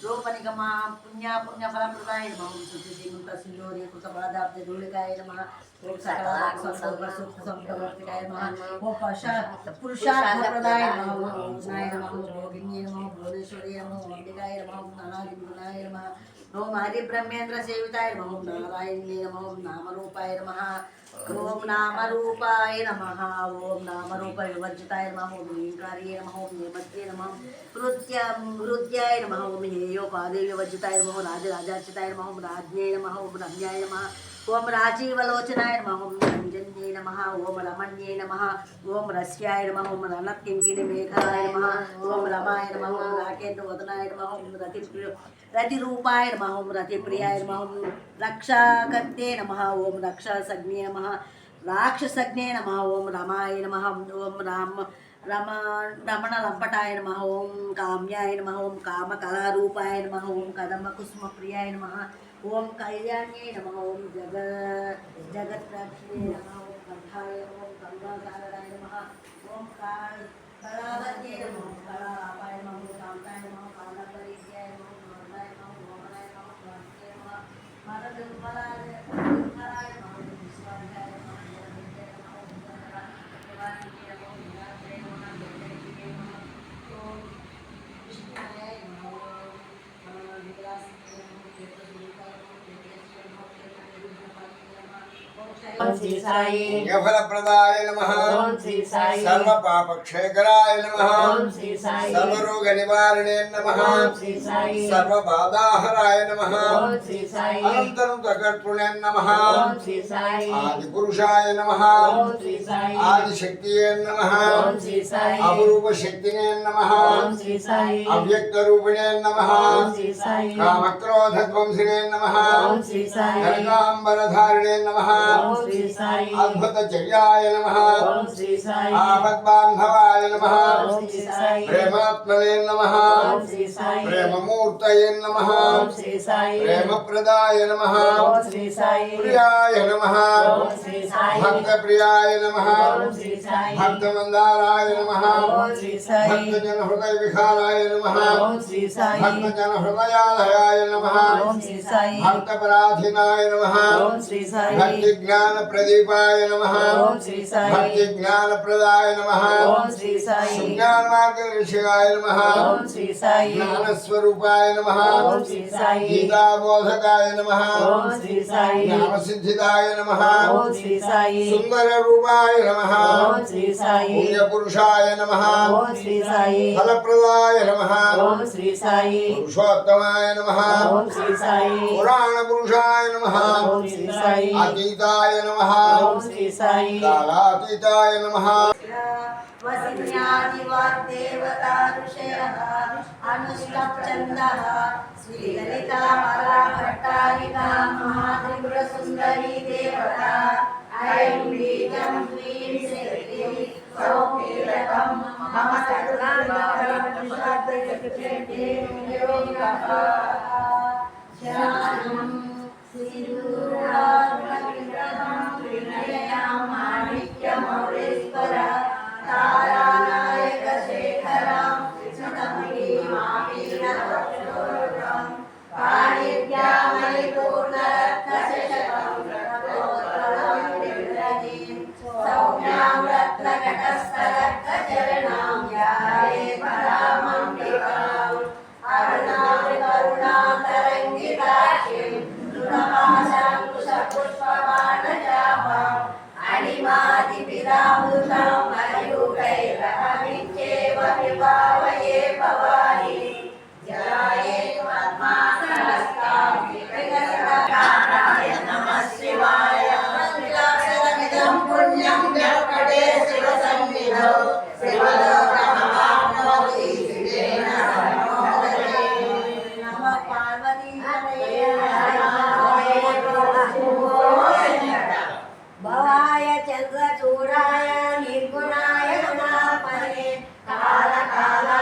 रोपनिगमा पुण्यफलप्रदाय नमः सुचिमुक्तसिन्दूरी कृतफलदाब्धे धूलिकाय नमः ओम सकलाय नमः ओम पुरुषार्थप्रदाय नमः ओम नाय नमः भोगिन्ये नमः भुवनेश्वरी नमः ओम अंबिकाय नमः ओम नानादिगुणाय नमः ओम हरिब्रह्मेन्द्र सेविताय नमः ओम नारायण्ये नमः ओम नामरूपाय नमः ओम नामरूपाय नमः ओम नामरूप विवर्जिताय नमः ओम नींकार्ये नमः ओम नेमत्ये नमः हृद्याय नमः ओम हेयोपादे विवर्जिताय नमः राजराजार्चिताय नमः ओम राज्ञे नमः ओम रम्याय नमः ओम राजीवलोचनाय नमः ओम रंजन्ये नमः ओम रमण्ये नमः ओम रस्याय नमः ओम रणकिंकिणीमेघलाय नमः ओम रमाय नमः ओम राकेन्द्रवदनाय नमः ओम रतिरूपाय नमः ओम रतिप्रियाय नमः ओम रक्षाकर्ते नमः ओम रक्षासज्ञे नमः राक्षसज्ञे नमः ओम रमाय नमः ओम रमणलंपटाय नमः ओम काम्याय नमः ओम कामकलारूपाय नमः ओम कदम्बकुसुमप्रियाय नमः ओम कल्याण्ये नमः ओम जगत्प्राक्षिणे नमः ओम कंठाय ओम गंगासागराय नमः ओम कलावत्ये नमः ओम कलापाय नमः ओम कांताय नमः कालपरित्याय नमः ओम वरदाय नमः ओम मोहनाय नमः ओम वासुदेवाय नमः मरदुर्बलाय नमः ओम विश्वाध्याय नमः ओम विद्याय नमः ओम देवानिके नमः ओम विनाशाय नमः जगदेके नमः ओम विष्णुनाय नमः ओम विलासिके नमः ओम श्री साई पुण्यफलप्रदाय नमः ओम श्री साई सर्व पापक्षयकराय नमः ओम श्री साई सर्व रोग निवारणे नमः ओम श्री साई सर्व बाधाहराय नमः ओम श्री साई अनंतरं जगत्पुण्य नमः ओम श्री साई आदि पुरुषाय नमः ओम श्री साई आदि शक्तिये नमः ओम श्री साई अवरूप शक्तिने नमः ओम श्री साई अव्यक्त रूपिणे नमः ओम श्री साई कामक्रोध ध्वंसिने नमः ओम श्री साई कनकांबरधारिणे नमः ओम श्री साई अद्भुत चर्याय नमः ओम श्री साई आपद्बान्धवाय नमः ओम श्री साई प्रेमात्मने नमः ओम श्री साई प्रेममूर्तये नमः ओम श्री साई प्रेमप्रदाय नमः ओम श्री साई प्रियाय नमः ओम श्री साई भक्तप्रियाय नमः ओम श्री साई भक्तमन्दाराय नमः ओम श्री साई भक्तजनहृदय विहाराय नमः ओम श्री साई भक्तजनहृदयालयाय नमः ओम श्री साई भक्तपराधीनाय नमः ओम श्री साई भक्तिज्ञान प्रदीपाय नमः ओम श्री साई भक्तिज्ञानप्रदाय नमः ओम श्री साई ज्ञान मार्गदर्शकाय नमः ओम श्री साई ज्ञानस्वरूपाय नमः ओम श्री साई गीताबोधकाय नमः ओम श्री साई ज्ञानसिद्धिदाय नमः ओम श्री साई सुंदररूपाय नमः ओम श्री साई पुण्यपुरुषाय नमः ओम श्री साई फलप्रदाय नमः ओम श्री साई पुरुषोत्तमाय नमः ओम श्री साई पुराणपुरुषाय नमः ओम श्री साई अतीताय नमः ओम श्री साई कालातीताय नमः वसिन्यादिवाग्देवता ऋषयः अनुष्टप्छन्दः श्रीललिता पराभट्टारिका महात्रिपुरसुन्दरी देवता ऐं बीजं क्लीं शक्तिं सौकीलकं मम सर्वं शरणं सिन्दूरारुणविग्रहं त्रिनयनां माणिक्यमौलेश्वरः तारानायकशेखरं कृष्णमुखीमामीनवक्षोरुहं पाणिभ्यामणिपूर्णरत्नशतकं रत्नोत्तरं विव्रजीं सौम्यां रत्नघटस्थरत्नचरणां ध्याये परामम्बिकाम् अरुणातरङ्गिताक्षीं दुरभाषाङ्कुशपुष्पबाणचापाम् अणिमादिभिरामृतं मयूखैरहमित्येव विभावये भवानी जयाये पद्मासनस्तां विकसितकाराय नमः शिवाय पञ्चाक्षरमिदं पुण्यं जपटे शिवसन्निधौ शिवलोकमवाप्नोति शिवेन सन्मोदते नमः पार्वतीपतये भवाय चन्द्रचूडाय निर्गुणाय नमः कालकाला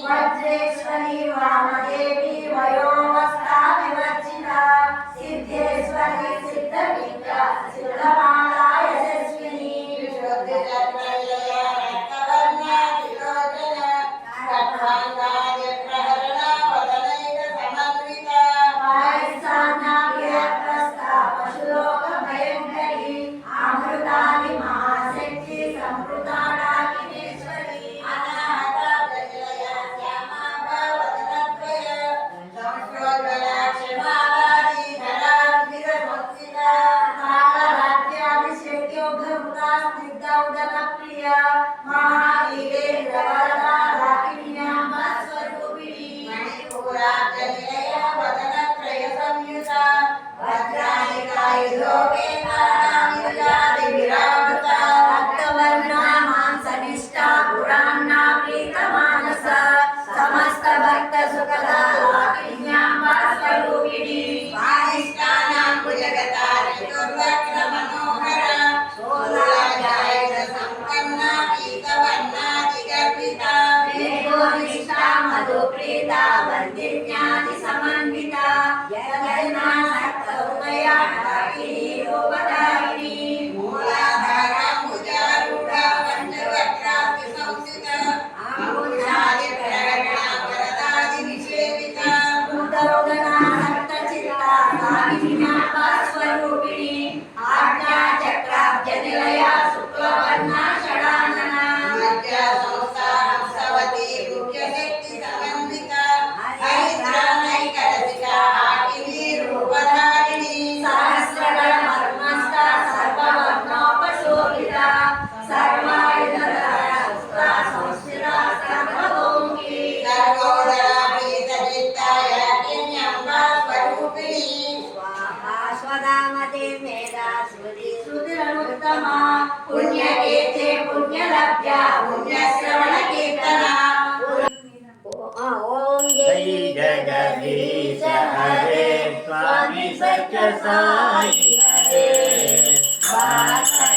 वज्रेश्वरी वामदेवी वयोवस्था विवर्जिता सिद्धेश्वरी सिद्धविद्या सिद्धमाला यशस्विनी विशुद्धचक्रनिलया रक्तवर्णा त्रिलोचना खड्गाङ्गाय प्रहरणा वदनैकसमन्विता वायुस्थानाभ्यस्ता पशुलोकभयङ्करी अमृतानि महाशक्ति संवृताडाकिनेश्वरी अनाहता प्रजलया श्यामा भवदनद्वय संस्रोज्ज्वला क्षमावादी धराद्विरभक्तिदा कालराज्याभिषेक्योद्धवृता स्निग्धौदनप्रिया महावीरेन्द्रवरदा राकिन्याम्बा स्वरूपिणी मणिपुराजनिलया वदनत्रय संयुता वज्राणिकायुधोपेतारामिरादिविरावृता रक्तवर्णा मांसनिष्ठा पुरान्ना प्रीतमानसा समस्त भक्त सुखदा लाकिन्याम्बा स्वरूपिणी वादिष्टानां भुजगता चतुर्वक्र मनोहरा शोलाध्यायित सम्पन्ना पीतवर्णादिगर्भिता वेदोनिष्ठा मधुप्रीता वन्दिन्यादि समन्विता यज्ञा सक्तहृदया ढाकिनी रूपधारिणी मूलाधारा भुजारूढा पञ्चवक्त्रास्ति संस्थिता अम्बुजादि प्रकरणा वरदादि निषेविता भूतरोदना सक्तचित्ता लाकिन्याम्बा स्वरूपिणी आज्ञा चक्राब्जनिलया शुक्लवर्णा षडानना मध्या संस्था हंसवती मुख्यशक्ति समन्विता हरिद्रानैकरसिका हाकिनी रूपधारिणी सहस्रगण मर्मस्था सर्ववर्णोपशोभिता सर्वायुधधरा सुस्ता संस्थिता सर्वतोमुखी सर्गोदरा प्रीतचित्ता याकिन्याम्बा स्वरूपिणी स्वाहाश्वदामते मेधा श्रुति श्रुतिरनुत्तमा पुण्यकेते पुण्यलभ्या पुण्यश्रवणकीर्तना ओम जय जगदीश हरे स्वामी सत्य साई हरे जय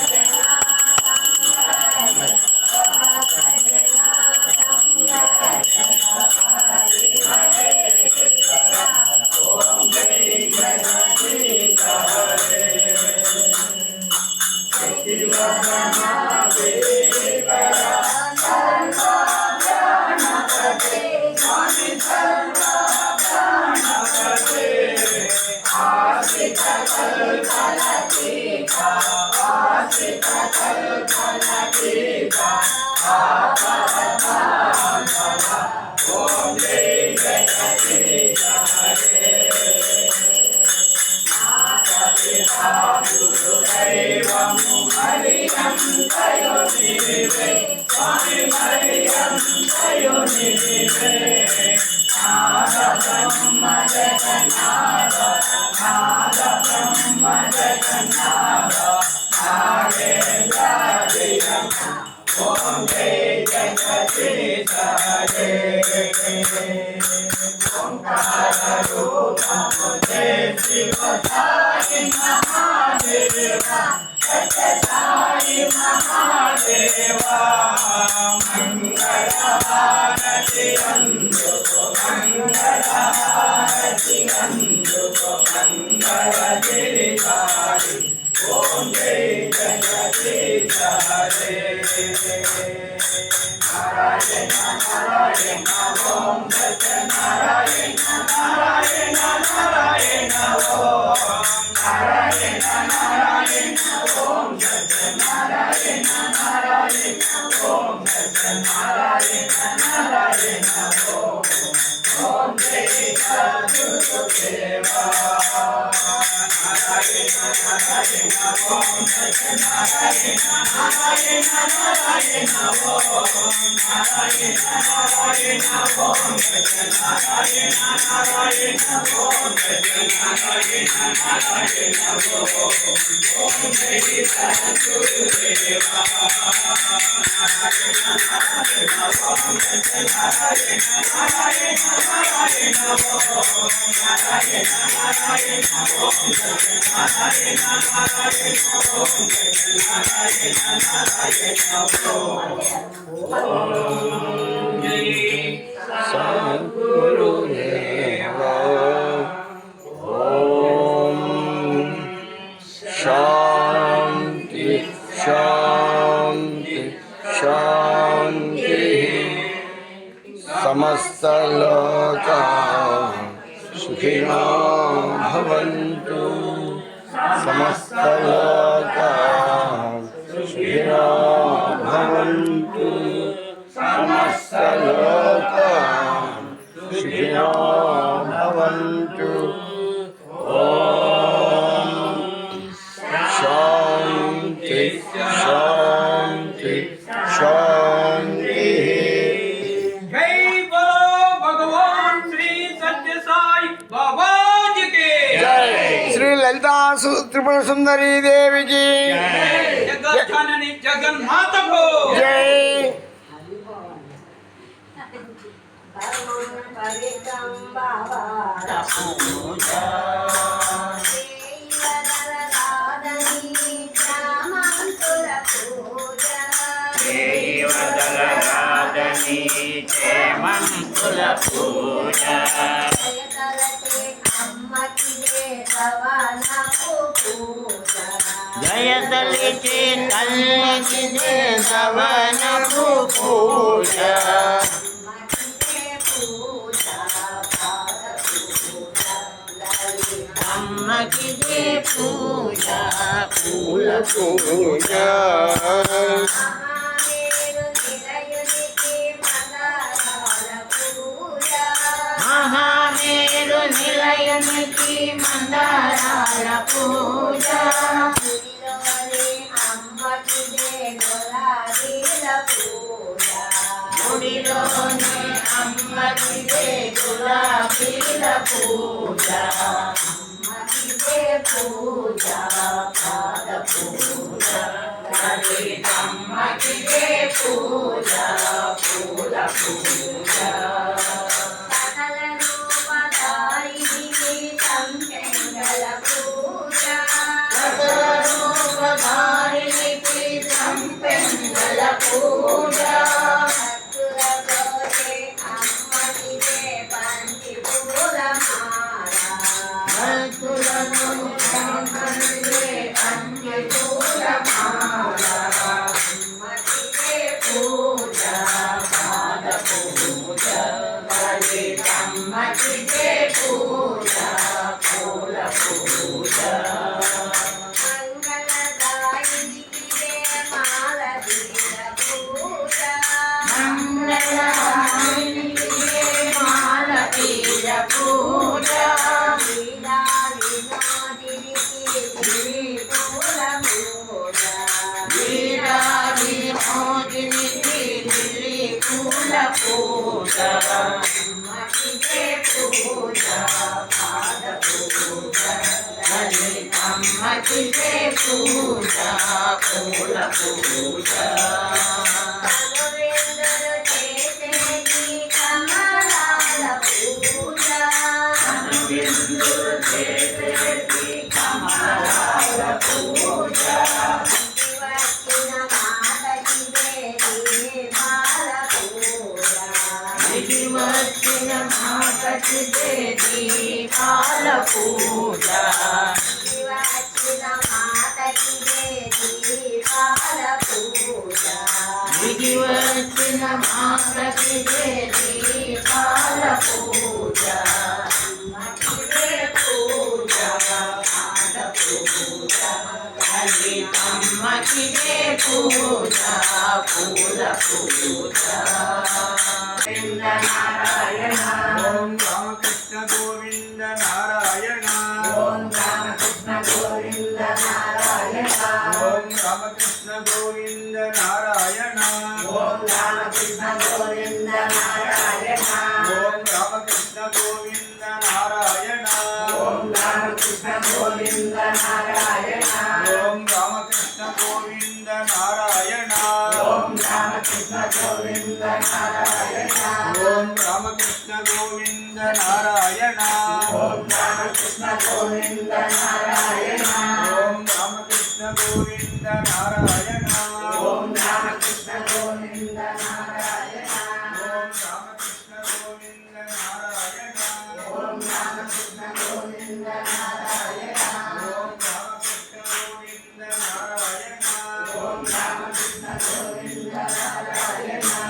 సమస్తలోకా సుఖినో భవంతు సమస్తలోకా సుఖినో భవంతు సమస్తలోకా సుఖినో భవంతు ఓం శాంతి శాంతి శాంతి जय बोलो भगवान श्री सत्य साई बाबा जी के जय श्री ललिता त्रिपुर सुंदरी देवी की जगत जननी जगन्माता को जय మంతుల పూజ జయదలిచి తల్లికి దేవనకు పూజ అమ్మకి దే పూజ పూల పూజ మహామేరు నిలయనికి మందారాల పూజ గుడిలోనే అమ్మకి దే గులాబీల పూజ పూజ పాద పూజ లలితమ్మకి దే పూజ పూల పూజ ओम रामकृष्ण गोविंद नारायण ओम रामकृष्ण गोविंद नारायण ओम रामकृष्ण गोविंद नारायण ओम रामकृष्ण गोविंद नारायण ओम रामकृष्ण गोविंद नारायण ओम रामकृष्ण गोविंद नारायण ओम रामकृष्ण गोविंद नारायण ओम रामकृष्ण गोविंद नारायण ओम रामकृष्ण गोविंद नारायण ओम रामकृष्ण गोविंद नारायण ओम रामकृष्ण गोविंद नारायण ओम रामकृष्ण गोविंद नारायण ओम रामकृष्ण गोविंद नारायण ओम रामकृष्ण गोविंद नारायण ओम रामकृष्ण गोविंद नारायण ओम रामकृष्ण गोविंद नारायण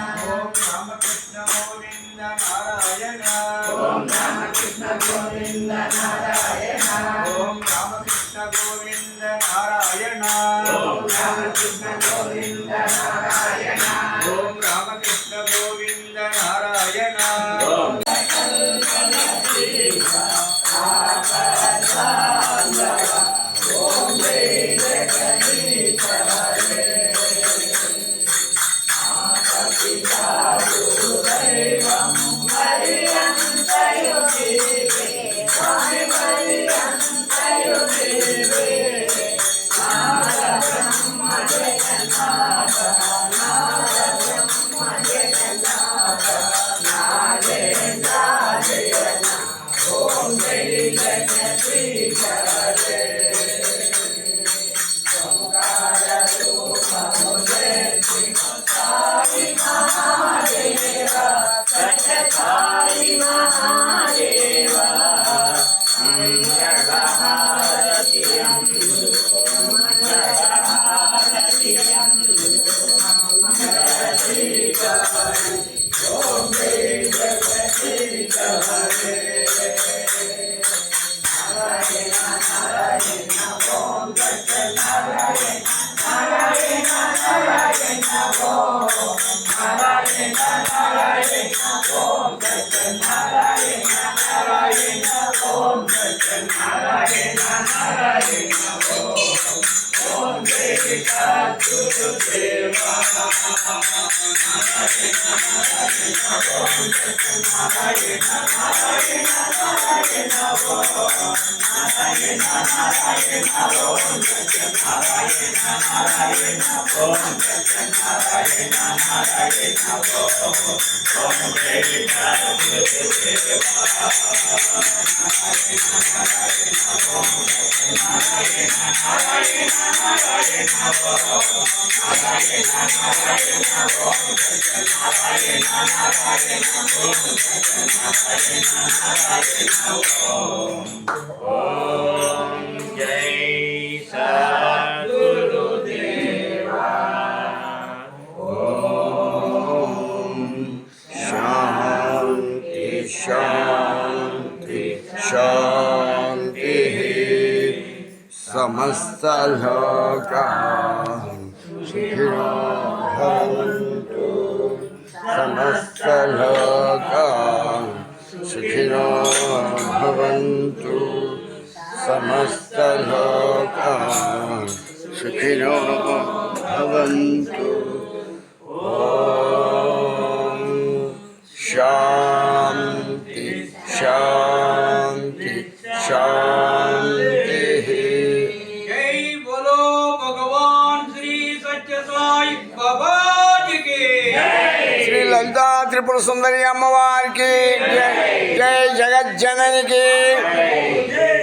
जय सद्गुरुदेवा। शांति शांति शांति समस्त लोकाः सुखिनो भवन्तु समस्त लोकाः सुखिनो भवन्तु समस्त लोकाः सुखिनो भवन्तु। ओम शांति शांति शांति। जय बोलो भगवान श्री सत्य साई बाबा जी की श्री ललिता त्रिपुर सुंदरी अम्मवार की जय, जय जगत जननी की जय।